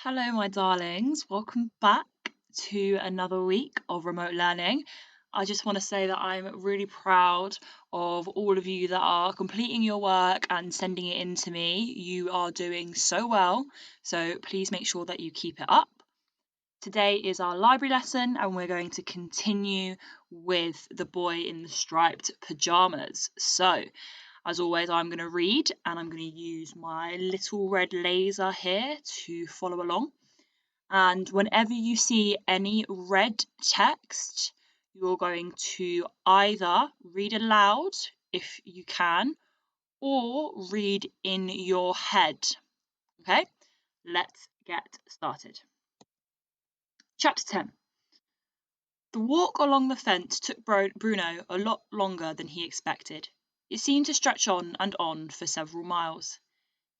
Hello, my darlings. Welcome back to another week of remote learning. I just want to say that I'm really proud of all of you that are completing your work and sending it in to me. You are doing so well, so please make sure that you keep it up. Today is our library lesson, and we're going to continue with the boy in the striped pajamas. So, as always, I'm going to read and I'm going to use my little red laser here to follow along. And whenever you see any red text, you're going to either read aloud if you can, or read in your head. Okay, let's get started. Chapter 10. The walk along the fence took Bruno a lot longer than he expected. It seemed to stretch on and on for several miles.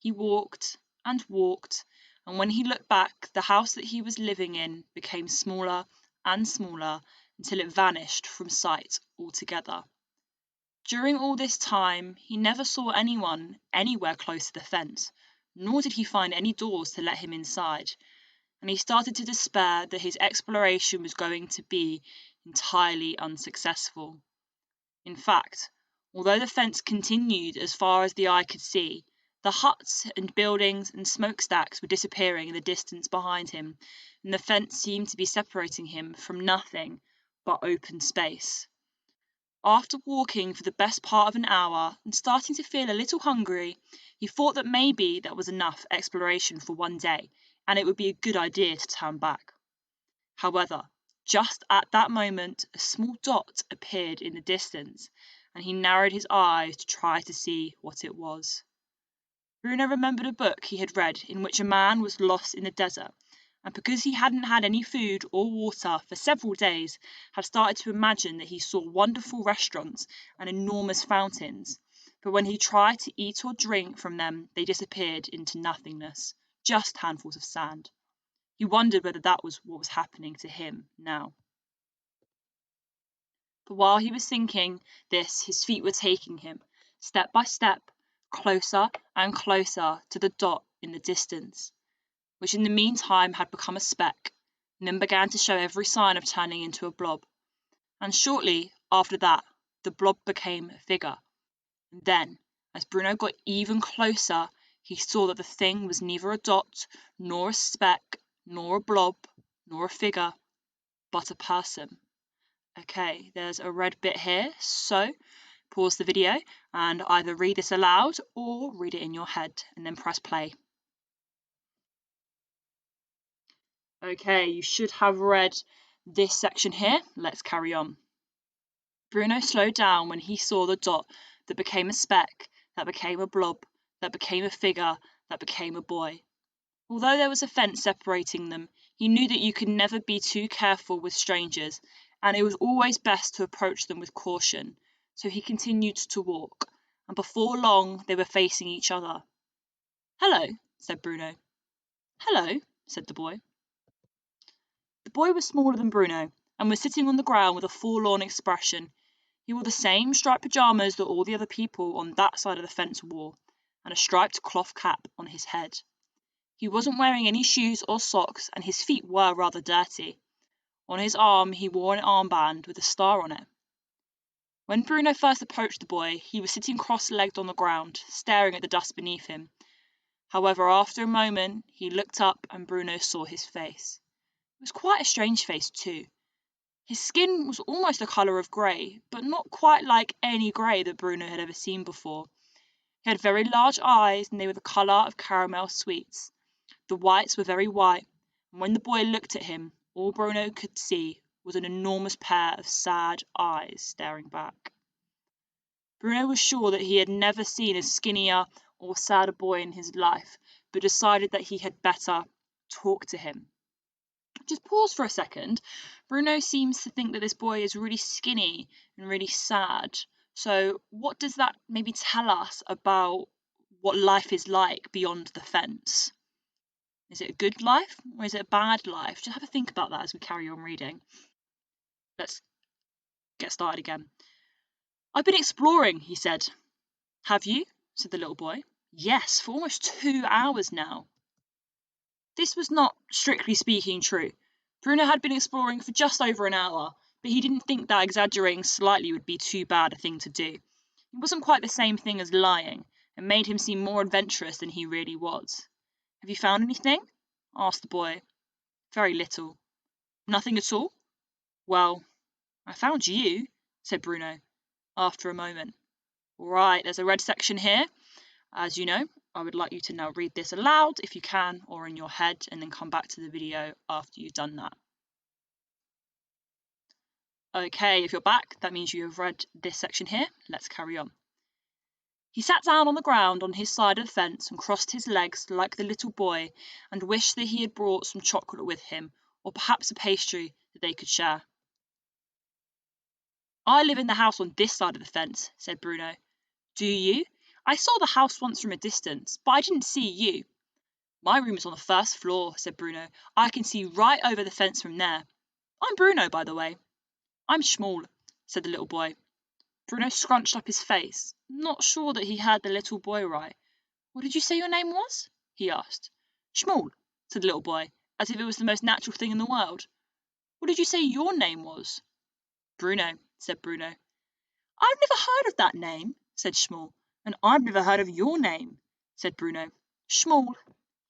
He walked and walked, and when he looked back, the house that he was living in became smaller and smaller until it vanished from sight altogether. During all this time, he never saw anyone anywhere close to the fence, nor did he find any doors to let him inside, and he started to despair that his exploration was going to be entirely unsuccessful. In fact, although the fence continued as far as the eye could see, the huts and buildings and smokestacks were disappearing in the distance behind him, and the fence seemed to be separating him from nothing but open space. After walking for the best part of an hour and starting to feel a little hungry, he thought that maybe that was enough exploration for one day, and it would be a good idea to turn back. However, just at that moment, a small dot appeared in the distance, and he narrowed his eyes to try to see what it was. Bruno remembered a book he had read in which a man was lost in the desert, and because he hadn't had any food or water for several days, had started to imagine that he saw wonderful restaurants and enormous fountains, but when he tried to eat or drink from them, they disappeared into nothingness, just handfuls of sand. He wondered whether that was what was happening to him now. But while he was thinking this, his feet were taking him, step by step, closer and closer to the dot in the distance, which in the meantime had become a speck, and then began to show every sign of turning into a blob. And shortly after that, the blob became a figure. And then, as Bruno got even closer, he saw that the thing was neither a dot, nor a speck, nor a blob, nor a figure, but a person. Okay, there's a red bit here, so pause the video and either read this aloud or read it in your head and then press play. Okay, you should have read this section here. Let's carry on. Bruno slowed down when he saw the dot that became a speck, that became a blob, that became a figure, that became a boy. Although there was a fence separating them, he knew that you could never be too careful with strangers, and it was always best to approach them with caution. So he continued to walk, and before long they were facing each other. "Hello," said Bruno. "Hello," said the boy. The boy was smaller than Bruno, and was sitting on the ground with a forlorn expression. He wore the same striped pyjamas that all the other people on that side of the fence wore, and a striped cloth cap on his head. He wasn't wearing any shoes or socks, and his feet were rather dirty. On his arm he wore an armband with a star on it. When Bruno first approached the boy, he was sitting cross-legged on the ground, staring at the dust beneath him. However, after a moment, he looked up and Bruno saw his face. It was quite a strange face, too. His skin was almost the colour of grey, but not quite like any grey that Bruno had ever seen before. He had very large eyes, and they were the colour of caramel sweets. The whites were very white, and when the boy looked at him, all Bruno could see was an enormous pair of sad eyes staring back. Bruno was sure that he had never seen a skinnier or sadder boy in his life, but decided that he had better talk to him. Just pause for a second. Bruno seems to think that this boy is really skinny and really sad. So what does that maybe tell us about what life is like beyond the fence? Is it a good life or is it a bad life? Just have a think about that as we carry on reading. Let's get started again. "I've been exploring," he said. "Have you?" said the little boy. "Yes, for almost 2 hours now." This was not, strictly speaking, true. Bruno had been exploring for just over an hour, but he didn't think that exaggerating slightly would be too bad a thing to do. It wasn't quite the same thing as lying, and made him seem more adventurous than he really was. Have you found anything? Asked the boy. Very little. Nothing at all? Well, I found you, said Bruno, after a moment. All right, there's a red section here. As you know, I would like you to now read this aloud if you can, or in your head, and then come back to the video after you've done that. Okay, if you're back, that means you have read this section here. Let's carry on. He sat down on the ground on his side of the fence and crossed his legs like the little boy and wished that he had brought some chocolate with him, or perhaps a pastry that they could share. I live in the house on this side of the fence, said Bruno. Do you? I saw the house once from a distance, but I didn't see you. My room is on the first floor, said Bruno. I can see right over the fence from there. I'm Bruno, by the way. I'm Schmoll, said the little boy. Bruno scrunched up his face, not sure that he heard the little boy right. What did you say your name was? He asked. Schmoll, said the little boy, as if it was the most natural thing in the world. What did you say your name was? Bruno, said Bruno. I've never heard of that name, said Schmoll. And I've never heard of your name, said Bruno. Schmoll.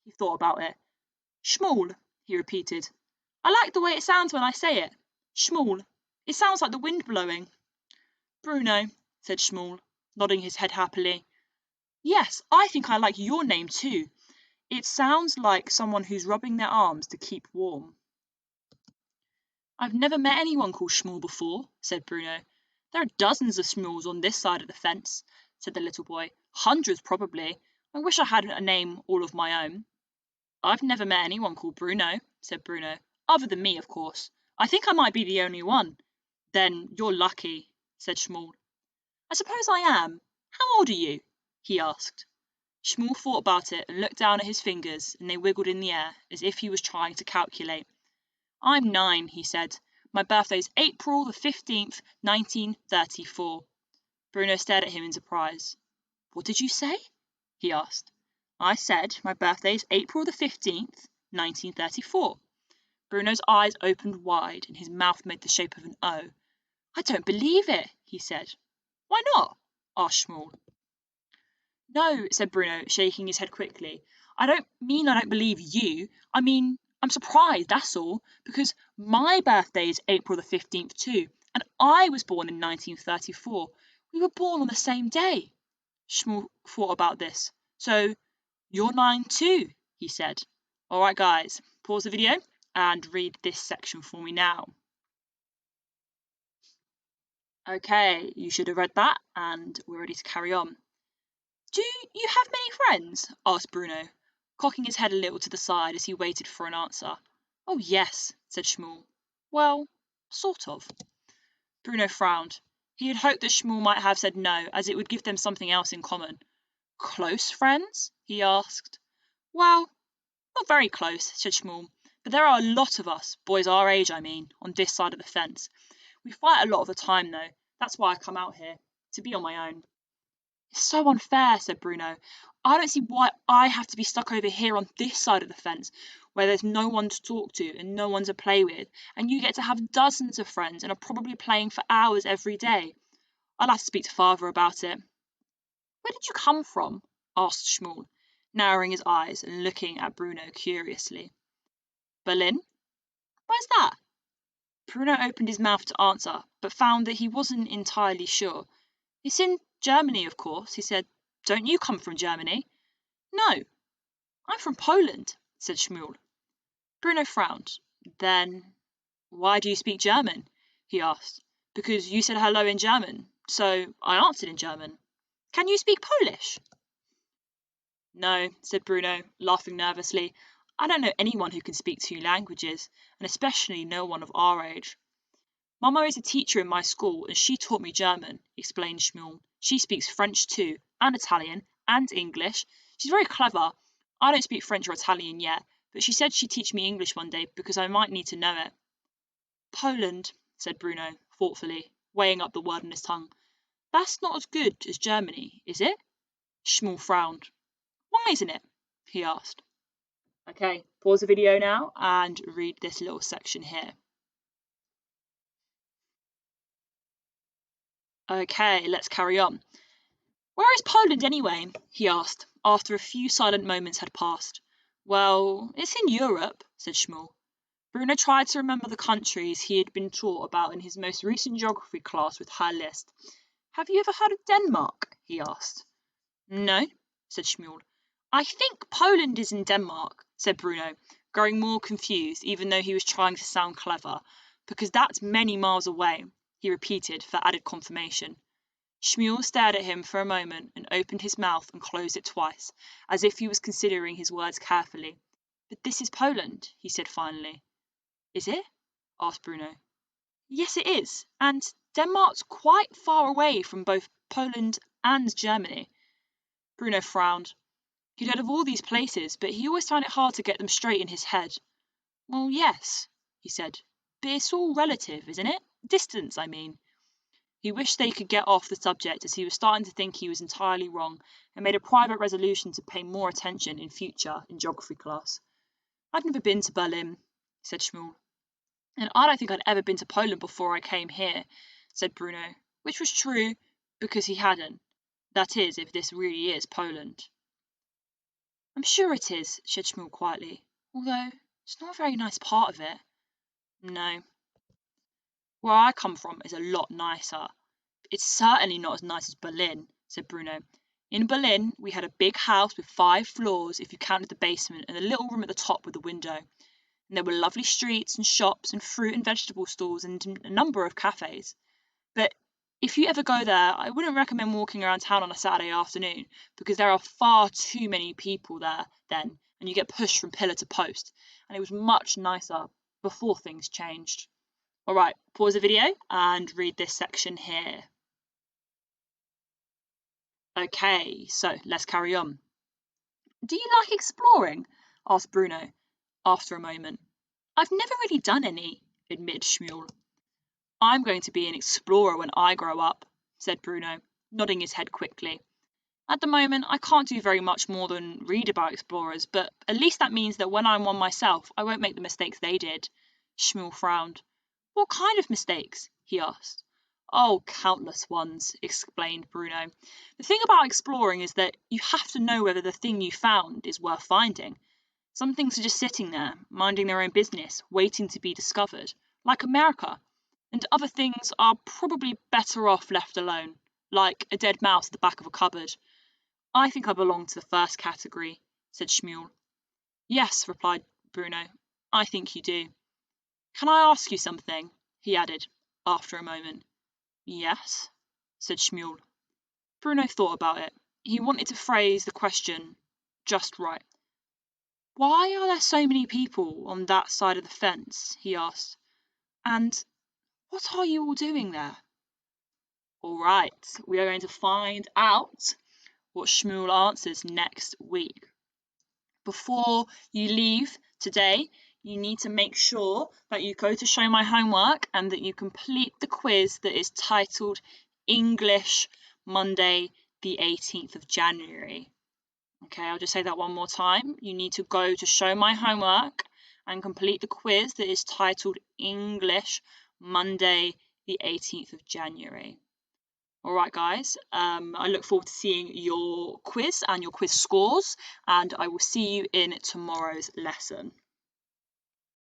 He thought about it. Schmoll, he repeated. I like the way it sounds when I say it. Schmoll. It sounds like the wind blowing. Bruno, said Schmoll, nodding his head happily. Yes, I think I like your name too. It sounds like someone who's rubbing their arms to keep warm. I've never met anyone called Schmoll before, said Bruno. There are dozens of Schmolls on this side of the fence, said the little boy. Hundreds, probably. I wish I had a name all of my own. I've never met anyone called Bruno, said Bruno. Other than me, of course. I think I might be the only one. Then you're lucky, said Schmoll. I suppose I am. How old are you? He asked. Schmoll thought about it and looked down at his fingers, and they wiggled in the air, as if he was trying to calculate. I'm 9, he said. My birthday's April the 15th, 1934. Bruno stared at him in surprise. What did you say? He asked. I said my birthday's April the 15th, 1934. Bruno's eyes opened wide and his mouth made the shape of an O. I don't believe it, he said. Why not? Asked Schmoll. No, said Bruno, shaking his head quickly. I don't believe you. I mean, I'm surprised, that's all, because my birthday is April the 15th too, and I was born in 1934. We were born on the same day. Schmoll thought about this. So, you're 9 too, he said. All right, guys, pause the video and read this section for me now. Okay, you should have read that, and we're ready to carry on. Do you have many friends? Asked Bruno, cocking his head a little to the side as he waited for an answer. Oh, yes, said Schmoll. Well, sort of. Bruno frowned. He had hoped that Schmoll might have said no, as it would give them something else in common. Close friends? He asked. Well, not very close, said Schmoll, but there are a lot of us, boys our age, I mean, on this side of the fence. We fight a lot of the time, though. That's why I come out here, to be on my own. It's so unfair, said Bruno. I don't see why I have to be stuck over here on this side of the fence, where there's no one to talk to and no one to play with, and you get to have dozens of friends and are probably playing for hours every day. I'll have to speak to Father about it. Where did you come from? Asked Schmoll, narrowing his eyes and looking at Bruno curiously. Berlin? Where's that? Bruno opened his mouth to answer, but found that he wasn't entirely sure. It's in Germany, of course, he said. Don't you come from Germany? No, I'm from Poland, said Schmoll. Bruno frowned. Then, why do you speak German? He asked. Because you said hello in German, so I answered in German. Can you speak Polish? No, said Bruno, laughing nervously. I don't know anyone who can speak 2 languages, and especially no one of our age. Mama is a teacher in my school, and she taught me German, explained Schmoll. She speaks French too, and Italian, and English. She's very clever. I don't speak French or Italian yet, but she said she'd teach me English one day because I might need to know it. Poland, said Bruno, thoughtfully, weighing up the word on his tongue. That's not as good as Germany, is it? Schmoll frowned. Why isn't it? He asked. Okay, pause the video now and read this little section here. Okay, let's carry on. Where is Poland anyway? He asked, after a few silent moments had passed. Well, it's in Europe, said Shmuel. Bruno tried to remember the countries he had been taught about in his most recent geography class with Herr List. Have you ever heard of Denmark? He asked. No, said Shmuel. I think Poland is in Denmark, said Bruno, growing more confused even though he was trying to sound clever. Because that's many miles away, he repeated for added confirmation. Shmuel stared at him for a moment and opened his mouth and closed it twice, as if he was considering his words carefully. But this is Poland, he said finally. Is it? Asked Bruno. Yes, it is, and Denmark's quite far away from both Poland and Germany. Bruno frowned. He'd heard of all these places, but he always found it hard to get them straight in his head. Well, yes, he said, but it's all relative, isn't it? Distance, I mean. He wished they could get off the subject as he was starting to think he was entirely wrong and made a private resolution to pay more attention in future in geography class. I'd never been to Berlin, said Shmuel. And I don't think I'd ever been to Poland before I came here, said Bruno, which was true because he hadn't. That is, if this really is Poland. I'm sure it is, said Shmuel quietly, although it's not a very nice part of it. No. Where I come from is a lot nicer. It's certainly not as nice as Berlin, said Bruno. In Berlin, we had a big house with 5 floors if you counted the basement and a little room at the top with a window. And there were lovely streets and shops and fruit and vegetable stalls and a number of cafes. But if you ever go there, I wouldn't recommend walking around town on a Saturday afternoon because there are far too many people there then and you get pushed from pillar to post. And it was much nicer before things changed. All right, pause the video and read this section here. Okay, so let's carry on. Do you like exploring? Asked Bruno, after a moment. I've never really done any, admitted Shmuel. I'm going to be an explorer when I grow up, said Bruno, nodding his head quickly. At the moment, I can't do very much more than read about explorers, but at least that means that when I'm one myself, I won't make the mistakes they did. Shmuel frowned. What kind of mistakes? He asked. Oh, countless ones, explained Bruno. The thing about exploring is that you have to know whether the thing you found is worth finding. Some things are just sitting there, minding their own business, waiting to be discovered, like America. And other things are probably better off left alone, like a dead mouse at the back of a cupboard. I think I belong to the first category, said Shmuel. Yes, replied Bruno, I think you do. Can I ask you something? He added, after a moment. Yes, said Shmuel. Bruno thought about it. He wanted to phrase the question just right. Why are there so many people on that side of the fence? He asked. And what are you all doing there? All right, we are going to find out what Shmuel answers next week. Before you leave today, you need to make sure that you go to show my homework and that you complete the quiz that is titled English Monday the 18th of January. Okay, I'll just say that one more time. You need to go to show my homework and complete the quiz that is titled English Monday the 18th of January. All right, guys, I look forward to seeing your quiz and your quiz scores, and I will see you in tomorrow's lesson.